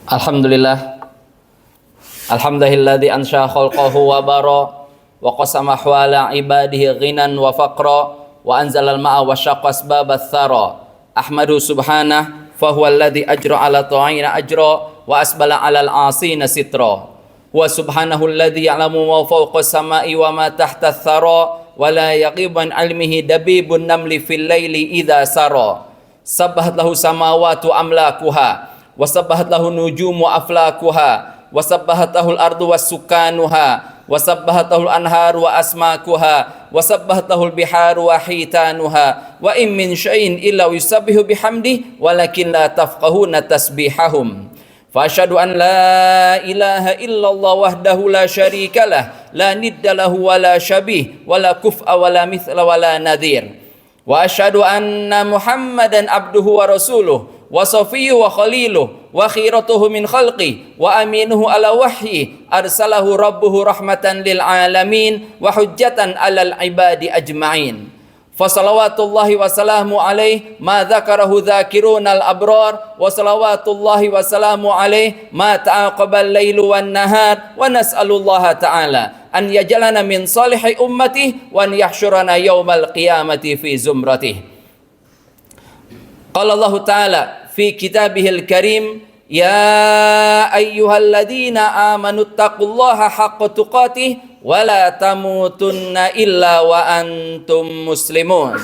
Alhamdulillah. Alhamdulilladzi ansha khalqahu wa bara wa qasama ahwala ibadihi ghinan wa faqra wa anzalal ma'a wa syaqqa asbabats thara. Ahmadu subhanah fa huwa alladzi ajra ala ta'ina ajra wa asbala 'alal 'asina sitra. Wa subhanahu alladzi ya'lamu ma fawqa samai wa ma tahta thara wa la yaqibu an 'ilmihi dabibun namli fil laili idza sara. Sabbahat lahu samawati amlakuha wasabbahat lahu nujumu aflakuha wasabbahat lahul ardu wasukanuha wasabbahat lahul anharu wa asmakuha wasabbahat lahul biharu wa hitanuha wa in min syai'in illa yusabbihu bihamdi walakin la tafqahuna tasbihahum. Fa asyhadu an la ilaha illallah wahdahu la syarikalah la nidda lahu wa la syabih wa la kuf'a wa la mithla wa la nadhir. Wa asyhadu anna Muhammadan abduhu wa rasuluh wa safiyyu wa khaliluh wa khiratuhu min khalqi wa aminuhu ala wahyi arsalahu rabbuhu rahmatan lil alamin wa hujjatan alal ibadi ajma'in. Fa salawatullahi wa salamu alaihi ma dzakarahu dzakirunal abrar wa salawatullahi wa salamu alaihi ma ta'aqabal lailu wan nahar wa nas'alullaha ta'ala an yajalana min salihi ummati wa an yahsyurana yaumal qiyamati fi zumratih. Qala Allah Ta'ala fi kitabihil karim ya ayyuhalladzina amanu taqullaha haqqa tuqatih wa la tamutunna illa wa antum muslimun.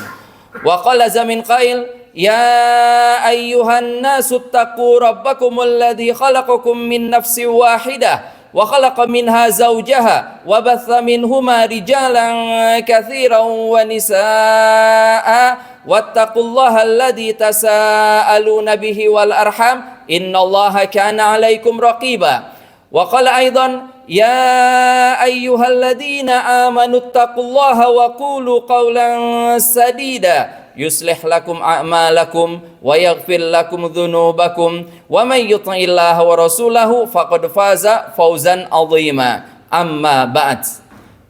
Wa qala zamin qail ya ayyuhan nasu taqu rabbakumul ladzi khalaqakum min nafsin wahidah wa khalaqa minha zawjaha wa batha minhuma rijalan katsiran wa nisaa wattaqullaha alladzi tasaaluna bihi wal arham innallaha kana 'alaikum raqiba. Wa qala aidan ya ayyuhalladzina amanu taqullaha wa qulu qawlan sadida yuslih lakum a'malakum wa yaghfir lakum dhunubakum wa may yuti'illaha wa rasulahu faqad faza fawzan 'azima. Amma ba'd.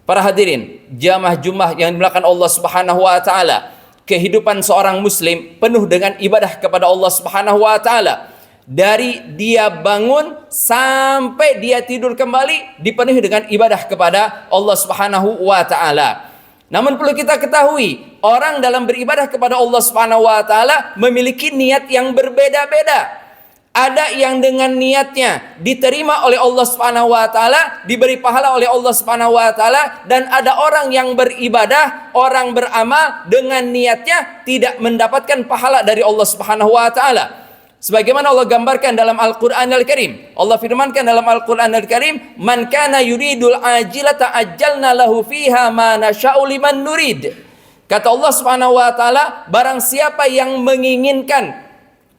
Para hadirin jamaah Jumat yang dimuliakan Allah Subhanahu wa taala, kehidupan seorang muslim penuh dengan ibadah kepada Allah Subhanahu wa taala. Dari dia bangun sampai dia tidur kembali dipenuhi dengan ibadah kepada Allah Subhanahu wa taala. Namun perlu kita ketahui, orang dalam beribadah kepada Allah Subhanahu wa taala memiliki niat yang berbeda-beda. Ada yang dengan niatnya diterima oleh Allah Subhanahu wa taala, diberi pahala oleh Allah Subhanahu wa taala, dan ada orang yang beribadah, orang beramal dengan niatnya tidak mendapatkan pahala dari Allah Subhanahu wa taala. Sebagaimana Allah gambarkan dalam Al-Qur'an Al-Karim. Allah firmankan dalam Al-Qur'an Al-Karim, "Man kana yuridul ajilata ajjalna lahu fiha ma nasya'u liman nurid." Kata Allah Subhanahu wa taala, barang siapa yang menginginkan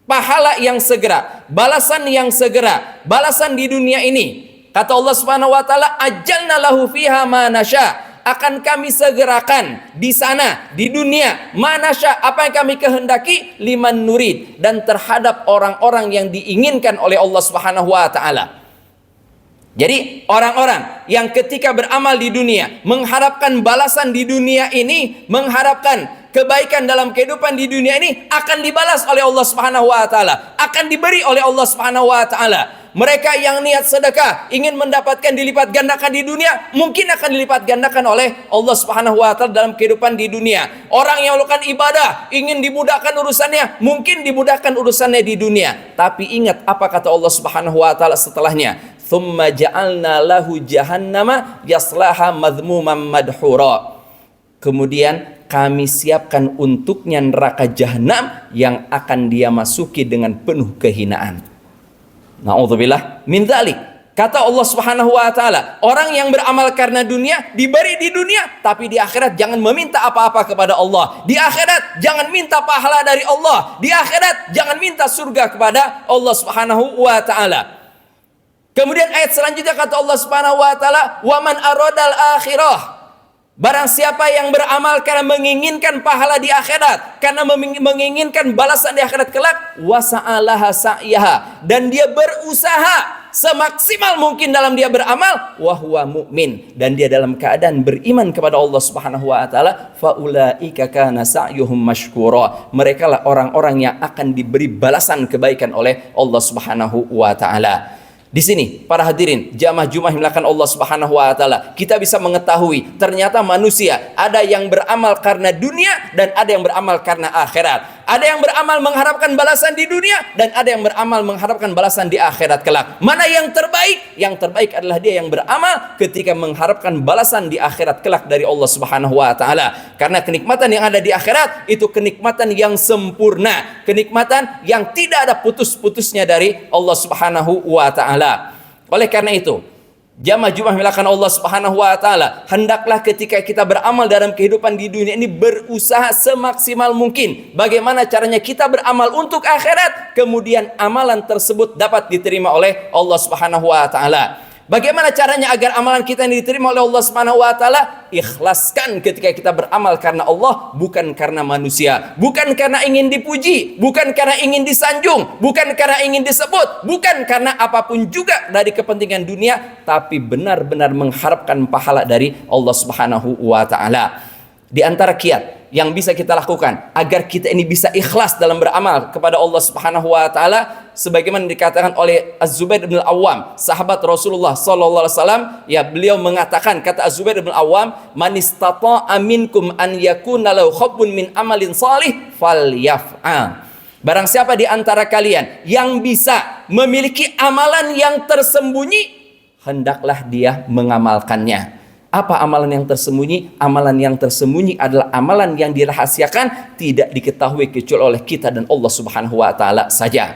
pahala yang segera, balasan yang segera, balasan di dunia ini, kata Allah Subhanahu wa taala, ajjalna lahu fiha ma nasya', akan kami segerakan di sana di dunia manasya, apa yang kami kehendaki, liman nurid, dan terhadap orang-orang yang diinginkan oleh Allah Subhanahu wa taala. Jadi orang-orang yang ketika beramal di dunia mengharapkan balasan di dunia ini, mengharapkan kebaikan dalam kehidupan di dunia ini, akan dibalas oleh Allah Subhanahu wa taala, akan diberi oleh Allah Subhanahu wa taala. Mereka yang niat sedekah ingin mendapatkan dilipat gandakan di dunia, mungkin akan dilipat gandakan oleh Allah Subhanahu wa taala dalam kehidupan di dunia. Orang yang melakukan ibadah ingin dimudahkan urusannya, mungkin dimudahkan urusannya di dunia. Tapi ingat apa kata Allah Subhanahu wa taala setelahnya? Tsumma ja'alna lahu jahannama yaslaha madhmuman madhura. Kemudian kami siapkan untuknya neraka jahanam yang akan dia masuki dengan penuh kehinaan. Na'udzubillah min dzalik. Kata Allah Subhanahu wa taala, orang yang beramal karena dunia diberi di dunia, tapi di akhirat jangan meminta apa-apa kepada Allah. Di akhirat jangan minta pahala dari Allah. Di akhirat jangan minta surga kepada Allah Subhanahu wa taala. Kemudian ayat selanjutnya kata Allah Subhanahu wa taala, "Wa man aradal akhirah." Barang siapa yang beramal karena menginginkan pahala di akhirat, karena menginginkan balasan di akhirat kelak, wasa'alaha sa'yaha, dan dia berusaha semaksimal mungkin dalam dia beramal, wa huwa mu'min, dan dia dalam keadaan beriman kepada Allah Subhanahu wa taala, faulaika kana sa'yuhum mashkura. Mereka lah orang-orang yang akan diberi balasan kebaikan oleh Allah Subhanahu wa taala. Di sini para hadirin jamaah Jumat yang dimuliakan Allah Subhanahu wa taala, kita bisa mengetahui ternyata manusia ada yang beramal karena dunia dan ada yang beramal karena akhirat. Ada yang beramal mengharapkan balasan di dunia dan ada yang beramal mengharapkan balasan di akhirat kelak. Mana yang terbaik? Yang terbaik adalah dia yang beramal ketika mengharapkan balasan di akhirat kelak dari Allah Subhanahu wa taala. Karena kenikmatan yang ada di akhirat itu kenikmatan yang sempurna, kenikmatan yang tidak ada putus-putusnya dari Allah Subhanahu wa taala. Oleh karena itu, jamaah Jumat melakukan Allah Subhanahu wa taala, hendaklah ketika kita beramal dalam kehidupan di dunia ini berusaha semaksimal mungkin bagaimana caranya kita beramal untuk akhirat, kemudian amalan tersebut dapat diterima oleh Allah Subhanahu wa taala. Bagaimana caranya agar amalan kita ini diterima oleh Allah Subhanahu wa taala? Ikhlaskan ketika kita beramal karena Allah, bukan karena manusia, bukan karena ingin dipuji, bukan karena ingin disanjung, bukan karena ingin disebut, bukan karena apapun juga dari kepentingan dunia, tapi benar-benar mengharapkan pahala dari Allah Subhanahu wa taala. Di antara kiat yang bisa kita lakukan agar kita ini bisa ikhlas dalam beramal kepada Allah Subhanahu wa taala, sebagaimana dikatakan oleh Az-Zubair bin Al-Awwam, sahabat Rasulullah sallallahu alaihi wasallam, ya, beliau mengatakan, kata Az-Zubair bin Al-Awwam, "Man istata'a minkum an yakuna lahu khabbun min amalin salih falyaf'al." Barang siapa di antara kalian yang bisa memiliki amalan yang tersembunyi, hendaklah dia mengamalkannya. Apa amalan yang tersembunyi? Amalan yang tersembunyi adalah amalan yang dirahasiakan, tidak diketahui kecuali oleh kita dan Allah Subhanahu wa taala saja.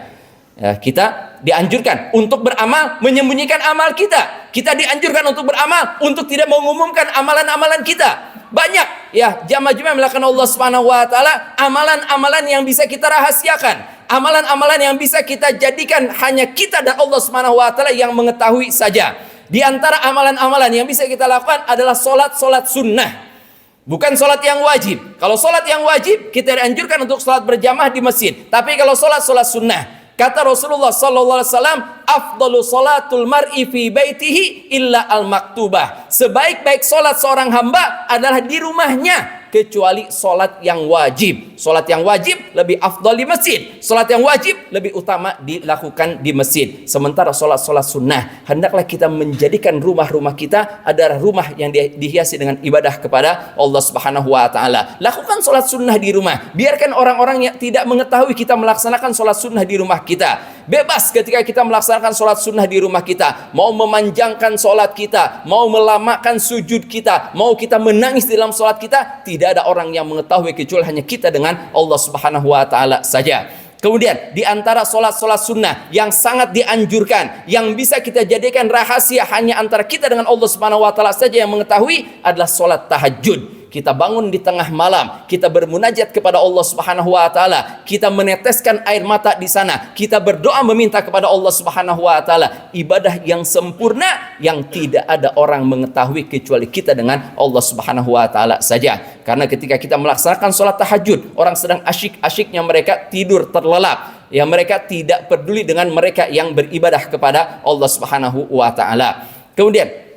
Ya, kita dianjurkan untuk beramal menyembunyikan amal kita. Kita dianjurkan untuk beramal untuk tidak mengumumkan amalan-amalan kita. Banyak ya jamaah Jumat melakukan Allah Subhanahu wa taala amalan-amalan yang bisa kita rahasiakan. Amalan-amalan yang bisa kita jadikan hanya kita dan Allah Subhanahu wa taala yang mengetahui saja. Di antara amalan-amalan yang bisa kita lakukan adalah solat sunnah, bukan solat yang wajib. Kalau solat yang wajib kita dianjurkan untuk solat berjamaah di masjid. Tapi kalau solat sunnah, kata Rasulullah sallallahu alaihi wasallam, afdalu salatul mar'i fi baitihi illa al-maktubah. Sebaik-baik solat seorang hamba adalah di rumahnya, kecuali solat yang wajib. Solat yang wajib lebih afdal di masjid. Solat yang wajib lebih utama dilakukan di masjid. Sementara solat sunnah, hendaklah kita menjadikan rumah-rumah kita adalah rumah yang dihiasi dengan ibadah kepada Allah Subhanahu wa taala. Lakukan solat sunnah di rumah. Biarkan orang-orang yang tidak mengetahui kita melaksanakan solat sunnah di rumah kita. Bebas ketika kita melaksanakan solat sunnah di rumah kita, mau memanjangkan solat kita, mau melamakan sujud kita, mau kita menangis dalam solat kita, tidak ada orang yang mengetahui kecuali hanya kita dengan Allah Subhanahu wa taala saja. Kemudian di antara solat-solat sunnah yang sangat dianjurkan, yang bisa kita jadikan rahasia hanya antara kita dengan Allah Subhanahu wa taala saja yang mengetahui, adalah solat tahajud. Kita bangun di tengah malam, kita bermunajat kepada Allah Subhanahu wa taala, kita meneteskan air mata di sana, kita berdoa meminta kepada Allah Subhanahu wa taala. Ibadah yang sempurna yang tidak ada orang mengetahui kecuali kita dengan Allah Subhanahu wa taala saja. Karena ketika kita melaksanakan sholat tahajud, orang sedang asyik-asyiknya mereka tidur terlelap. Ya, mereka tidak peduli dengan mereka yang beribadah kepada Allah Subhanahu wa taala. Kemudian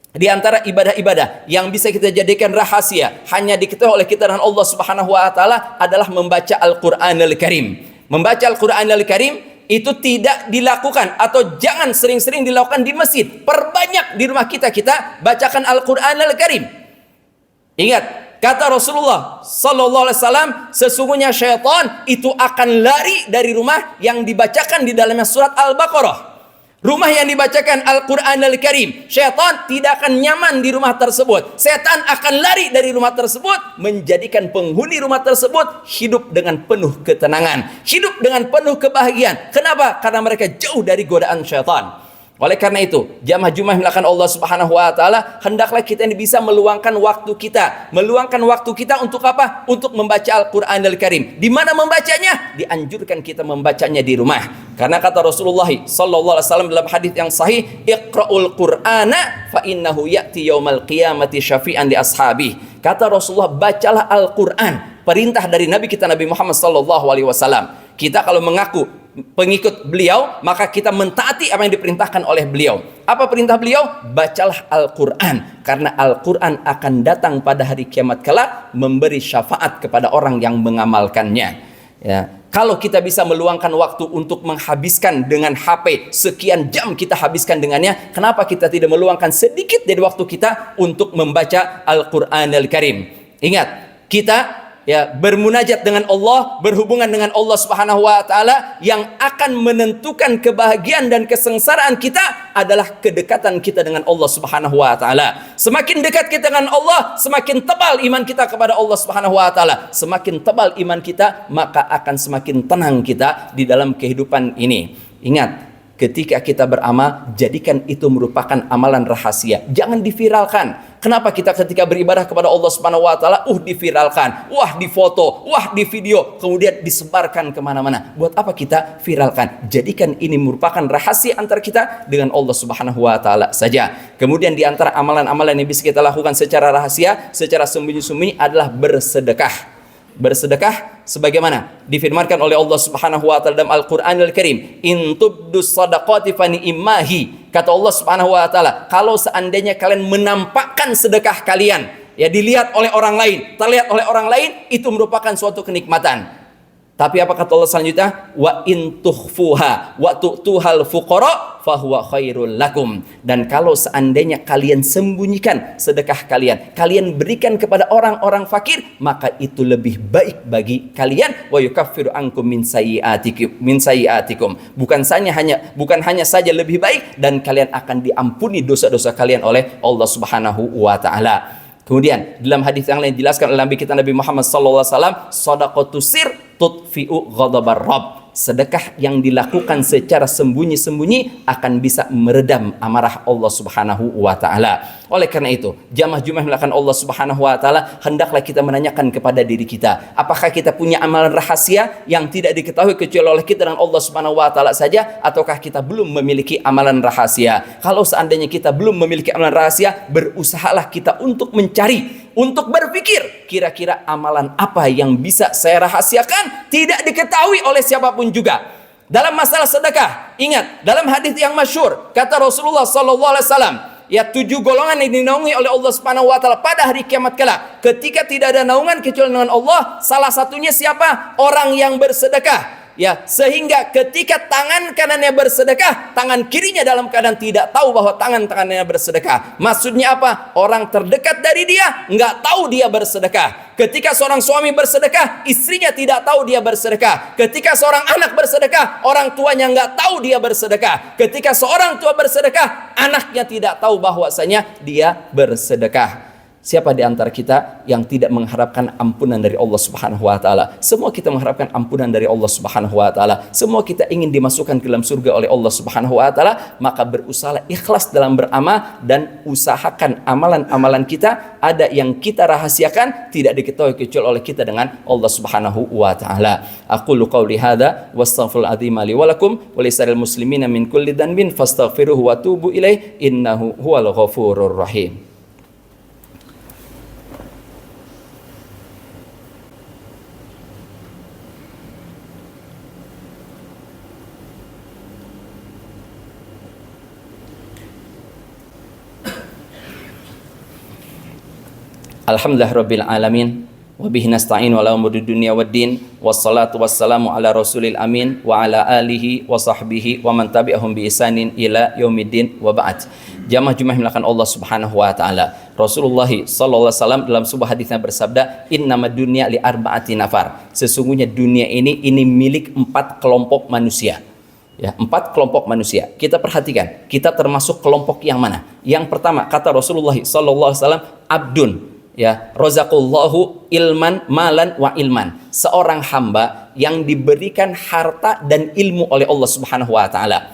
di antara ibadah-ibadah yang bisa kita jadikan rahasia hanya diketahui oleh kita dan Allah Subhanahu wa taala adalah membaca Al-Qur'anul Karim. Membaca Al-Qur'anul Karim itu tidak dilakukan atau jangan sering-sering dilakukan di masjid. Perbanyak di rumah kita bacakan Al-Qur'anul Karim. Ingat, kata Rasulullah sallallahu alaihi wasallam, sesungguhnya syaitan itu akan lari dari rumah yang dibacakan di dalamnya surat Al-Baqarah. Rumah yang dibacakan Al-Quran Al-Karim, syaitan tidak akan nyaman di rumah tersebut. Setan akan lari dari rumah tersebut, menjadikan penghuni rumah tersebut hidup dengan penuh ketenangan, hidup dengan penuh kebahagiaan. Kenapa? Karena mereka jauh dari godaan syaitan. Oleh karena itu, jamaah Jumat yang Allah Subhanahu wa taala, hendaklah kita ini bisa meluangkan waktu kita. Meluangkan waktu kita untuk apa? Untuk membaca Al-Qur'anul Karim. Di mana membacanya? Dianjurkan kita membacanya di rumah. Karena kata Rasulullah sallallahu alaihi wasallam dalam hadis yang sahih, "Iqra'ul Qur'ana fa innahu ya'ti yaumal qiyamati syafi'an li ashabi." Kata Rasulullah, bacalah Al-Qur'an. Perintah dari Nabi kita Nabi Muhammad sallallahu alaihi wasallam. Kita kalau mengaku pengikut beliau, maka kita mentaati apa yang diperintahkan oleh beliau. Apa perintah beliau? Bacalah Al-Quran, karena Al-Quran akan datang pada hari kiamat kelak memberi syafaat kepada orang yang mengamalkannya. Ya. Kalau kita bisa meluangkan waktu untuk menghabiskan dengan HP, sekian jam kita habiskan dengannya, kenapa kita tidak meluangkan sedikit dari waktu kita untuk membaca Al-Quranul Karim? Ingat, kita bermunajat dengan Allah, berhubungan dengan Allah Subhanahu wa taala, yang akan menentukan kebahagiaan dan kesengsaraan kita adalah kedekatan kita dengan Allah Subhanahu wa taala. Semakin dekat kita dengan Allah, semakin tebal iman kita kepada Allah Subhanahu wa taala. Semakin tebal iman kita, maka akan semakin tenang kita di dalam kehidupan ini. Ingat, ketika kita beramal, jadikan itu merupakan amalan rahasia. Jangan diviralkan. Kenapa kita ketika beribadah kepada Allah Subhanahu wa taala, diviralkan, difoto, divideo, kemudian disebarkan kemana-mana? Buat apa kita viralkan? Jadikan ini merupakan rahasia antara kita dengan Allah Subhanahu wa taala saja. Kemudian di antara amalan-amalan yang bisa kita lakukan secara rahasia, secara sembunyi-sembunyi adalah bersedekah. Bersedekah sebagaimana difirmankan oleh Allah Subhanahu wa taala dalam Al-Qur'anul Karim, "In tubdus shadaqati fa ni'mahi." Kata Allah Subhanahu wa taala, kalau seandainya kalian menampakkan sedekah kalian, dilihat oleh orang lain, terlihat oleh orang lain, itu merupakan suatu kenikmatan. Tapi apa kata Allah selanjutnya? Wa in tukhfuha wa tu'tuhal fuqara fahuwa khairul lakum. Dan kalau seandainya kalian sembunyikan sedekah kalian, kalian berikan kepada orang-orang fakir, maka itu lebih baik bagi kalian. Wa yukaffiru ankum min sayyi'atikum. Bukan hanya saja lebih baik, dan kalian akan diampuni dosa-dosa kalian oleh Allah Subhanahu wa taala. Kemudian dalam hadis yang lain dijelaskan oleh Nabi kita Nabi Muhammad sallallahu alaihi wasallam, shadaqatus sir tutfi'u ghadabar rabb. Sedekah yang dilakukan secara sembunyi-sembunyi akan bisa meredam amarah Allah Subhanahu wa taala. Oleh karena itu, jamaah Jumat melakukan Allah Subhanahu wa taala, hendaklah kita menanyakan kepada diri kita, apakah kita punya amalan rahasia yang tidak diketahui kecuali oleh kita dan Allah Subhanahu wa taala saja, ataukah kita belum memiliki amalan rahasia? Kalau seandainya kita belum memiliki amalan rahasia, berusahalah kita untuk mencari, untuk berpikir, kira-kira amalan apa yang bisa saya rahasiakan, tidak diketahui oleh siapapun juga. Dalam masalah sedekah, ingat, dalam hadis yang masyhur, kata Rasulullah sallallahu alaihi wasallam, 7 golongan yang dinaungi oleh Allah Subhanahu wa taala pada hari kiamat kelak. Ketika tidak ada naungan kecuali dengan Allah, salah satunya siapa? Orang yang bersedekah. Sehingga ketika tangan kanannya bersedekah, tangan kirinya dalam keadaan tidak tahu bahwa tangan kanannya bersedekah. Maksudnya apa? Orang terdekat dari dia nggak tahu dia bersedekah. Ketika seorang suami bersedekah, istrinya tidak tahu dia bersedekah. Ketika seorang anak bersedekah, orang tuanya nggak tahu dia bersedekah. Ketika seorang tua bersedekah, anaknya tidak tahu bahwasanya dia bersedekah. Siapa di antara kita yang tidak mengharapkan ampunan dari Allah Subhanahu wa taala? Semua kita mengharapkan ampunan dari Allah Subhanahu wa taala. Semua kita ingin dimasukkan ke dalam surga oleh Allah Subhanahu wa taala. Maka berusaha ikhlas dalam beramal, dan usahakan amalan-amalan kita ada yang kita rahasiakan, tidak diketahui kecuali oleh kita dengan Allah Subhanahu wa taala. Aqulu qauli hadza wastaghfirul azim li wa lakum wa lisa'iril muslimina min kulli dhanbin fastaghfiruhu wa tubu ilaih innahu huwal ghafurur rahim. Alhamdulillah rabbil alamin, wa bihi nasta'in wa la umuri dunya waddin, wassalatu wassalamu ala rasulil amin wa ala alihi wa sahbihi wa man tabi'ahum bi ihsanin ila yaumiddin wa ba'd. Jamaah Jumat melakukan Allah Subhanahu wa taala. Rasulullah sallallahu alaihi wasallam dalam sebuah hadisnya bersabda, "Innamad dunya li arba'ati nafar." Sesungguhnya dunia ini milik 4 kelompok manusia. 4 kelompok manusia. Kita perhatikan, kita termasuk kelompok yang mana? Yang pertama, kata Rasulullah sallallahu alaihi wasallam, abdun, razaqallahu ilman malan wa ilman. Seorang hamba yang diberikan harta dan ilmu oleh Allah Subhanahu wa taala.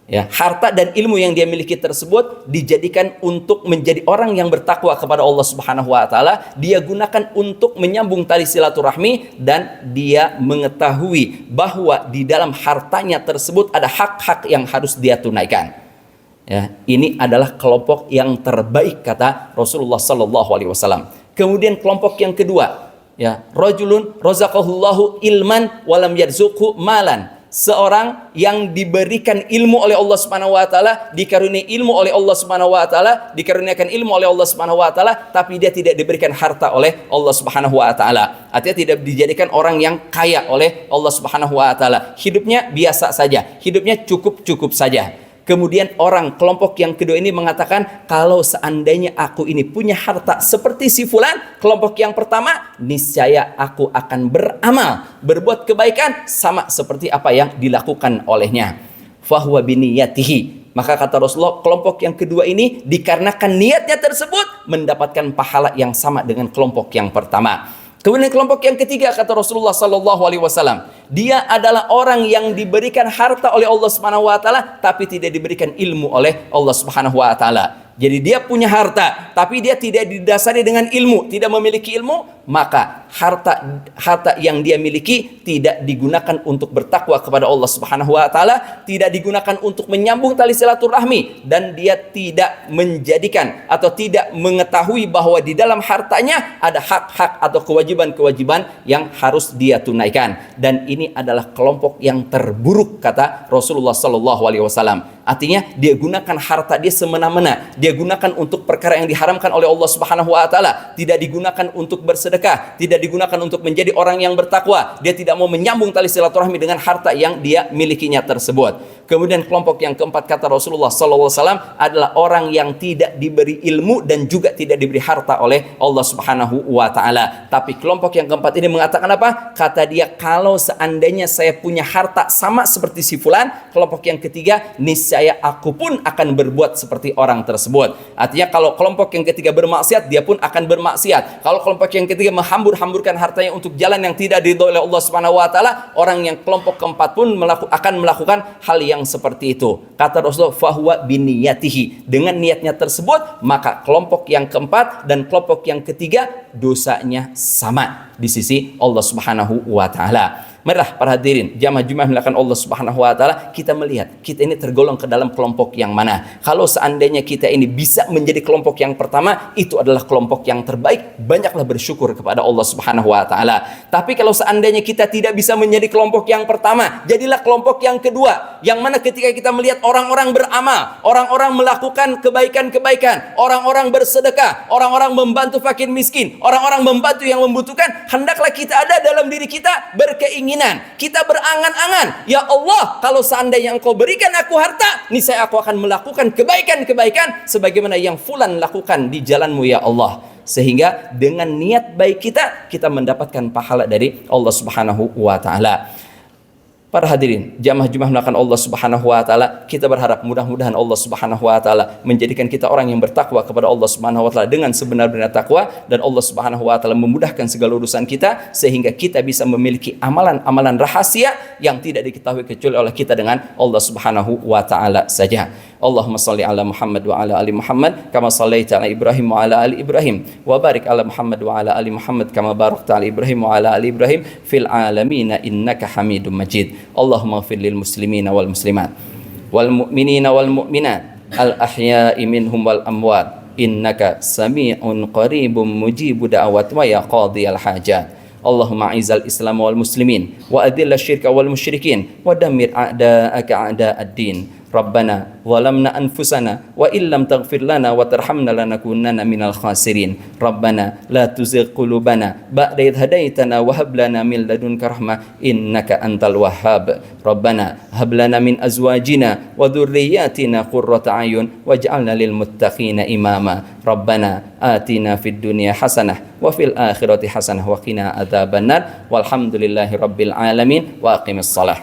Ya, harta dan ilmu yang dia miliki tersebut dijadikan untuk menjadi orang yang bertakwa kepada Allah Subhanahu wa taala. Dia gunakan untuk menyambung tali silaturahmi dan dia mengetahui bahwa di dalam hartanya tersebut ada hak-hak yang harus dia tunaikan. Ya, ini adalah kelompok yang terbaik kata Rasulullah sallallahu alaihi wasallam. Kemudian kelompok yang kedua, ya, rajulun razaqahullahu ilman walam yarzuqhu malan. Seorang yang diberikan ilmu oleh Allah Subhanahu wa taala, dikaruniai ilmu oleh Allah Subhanahu wa taala, dikaruniakan ilmu oleh Allah Subhanahu wa taala, tapi dia tidak diberikan harta oleh Allah Subhanahu wa taala. Artinya tidak dijadikan orang yang kaya oleh Allah Subhanahu wa taala. Hidupnya biasa saja, hidupnya cukup-cukup saja. Kemudian orang kelompok yang kedua ini mengatakan, kalau seandainya aku ini punya harta seperti si fulan, kelompok yang pertama, niscaya aku akan beramal, berbuat kebaikan sama seperti apa yang dilakukan olehnya. Fahuwa biniyatihi. Maka kata Rasulullah, kelompok yang kedua ini dikarenakan niatnya tersebut mendapatkan pahala yang sama dengan kelompok yang pertama. Kemudian kelompok yang ketiga kata Rasulullah sallallahu alaihi wasallam, dia adalah orang yang diberikan harta oleh Allah Subhanahu wa taala tapi tidak diberikan ilmu oleh Allah Subhanahu wa taala. Jadi dia punya harta tapi dia tidak didasari dengan ilmu, tidak memiliki ilmu, maka harta yang dia miliki tidak digunakan untuk bertakwa kepada Allah Subhanahu wa taala, tidak digunakan untuk menyambung tali silaturahmi, dan dia tidak menjadikan atau tidak mengetahui bahwa di dalam hartanya ada hak-hak atau kewajiban-kewajiban yang harus dia tunaikan. Dan ini adalah kelompok yang terburuk kata Rasulullah sallallahu alaihi wasallam. Artinya dia gunakan harta dia semena-mena, dia gunakan untuk perkara yang diharamkan oleh Allah Subhanahu wa taala, tidak digunakan untuk bersedekah, tidak digunakan untuk menjadi orang yang bertakwa. Dia tidak mau menyambung tali silaturahmi dengan harta yang dia milikinya tersebut. Kemudian kelompok yang keempat kata Rasulullah sallallahu alaihi wasallam adalah orang yang tidak diberi ilmu dan juga tidak diberi harta oleh Allah Subhanahu wa taala. Tapi kelompok yang keempat ini mengatakan apa? Kata dia, kalau seandainya saya punya harta sama seperti si fulan, kelompok yang ketiga, niscaya aku pun akan berbuat seperti orang tersebut. Artinya kalau kelompok yang ketiga bermaksiat, dia pun akan bermaksiat. Kalau kelompok yang ketiga menghambur-hamburkan hartanya untuk jalan yang tidak diridhoi oleh Allah Subhanahu wa taala, orang yang kelompok keempat pun akan melakukan hal yang seperti itu. Kata Rasulullah, fahuwa biniyatihi. Dengan niatnya tersebut, maka kelompok yang keempat dan kelompok yang ketiga dosanya sama di sisi Allah Subhanahu wa taala. Marilah para hadirin jamaah Jumat melakukan Allah Subhanahu wa taala, kita melihat kita ini tergolong ke dalam kelompok yang mana. Kalau seandainya kita ini bisa menjadi kelompok yang pertama, itu adalah kelompok yang terbaik. Banyaklah bersyukur kepada Allah Subhanahu wa taala. Tapi kalau seandainya kita tidak bisa menjadi kelompok yang pertama, jadilah kelompok yang kedua, yang mana ketika kita melihat orang-orang beramal, orang-orang melakukan kebaikan-kebaikan, orang-orang bersedekah, orang-orang membantu fakir miskin, orang-orang membantu yang membutuhkan, hendaklah kita ada dalam diri kita berkeinginan, kita berangan-angan, ya Allah, kalau seandainya Engkau berikan aku harta, niscaya aku akan melakukan kebaikan-kebaikan sebagaimana yang fulan lakukan di jalan-Mu ya Allah. Sehingga dengan niat baik kita mendapatkan pahala dari Allah Subhanahu wa taala. Para hadirin, jamaah Jumat melakukan Allah Subhanahu wa taala, kita berharap mudah-mudahan Allah Subhanahu wa taala menjadikan kita orang yang bertakwa kepada Allah Subhanahu wa taala dengan sebenar-benar takwa, dan Allah Subhanahu wa taala memudahkan segala urusan kita sehingga kita bisa memiliki amalan-amalan rahasia yang tidak diketahui kecuali oleh kita dengan Allah Subhanahu wa taala saja. Allahumma salli ala Muhammad wa ala ali Muhammad kama sallaita ala Ibrahim wa ala ali Ibrahim, wa barik ala Muhammad wa ala ali Muhammad kama barakta ala Ibrahim wa ala ali Ibrahim fil alamin innaka Hamidum Majid. Allahumma ighfir lil muslimina wal muslimat wal mu'minina wal mu'minat al ahya'i minhum wal amwat innaka sami'un qaribun mujibud da'wat wa ya qadhiyal hajat. Allahumma a'izal Islam wal muslimin wa adhil syirka wal musyrikin wa dammir a'da'aka a'da'ad-din. Rabbana zalamna anfusana wa illam taghfir lana wa tarhamna lanakunanna minal khasirin. Rabbana la tuzigh qulubana ba'da idh hadaitana wa hab lana min ladunka rahmah innaka antal wahhab. Rabbana hab lana min azwajina wa dhurriyyatina qurrata a'yun waj'alna lil muttaqina imama. Rabbana atina fid dunya hasanah wa fil akhirati hasanah wa qina adzabannar. Walhamdulillahi rabbil alamin wa aqimis shalah.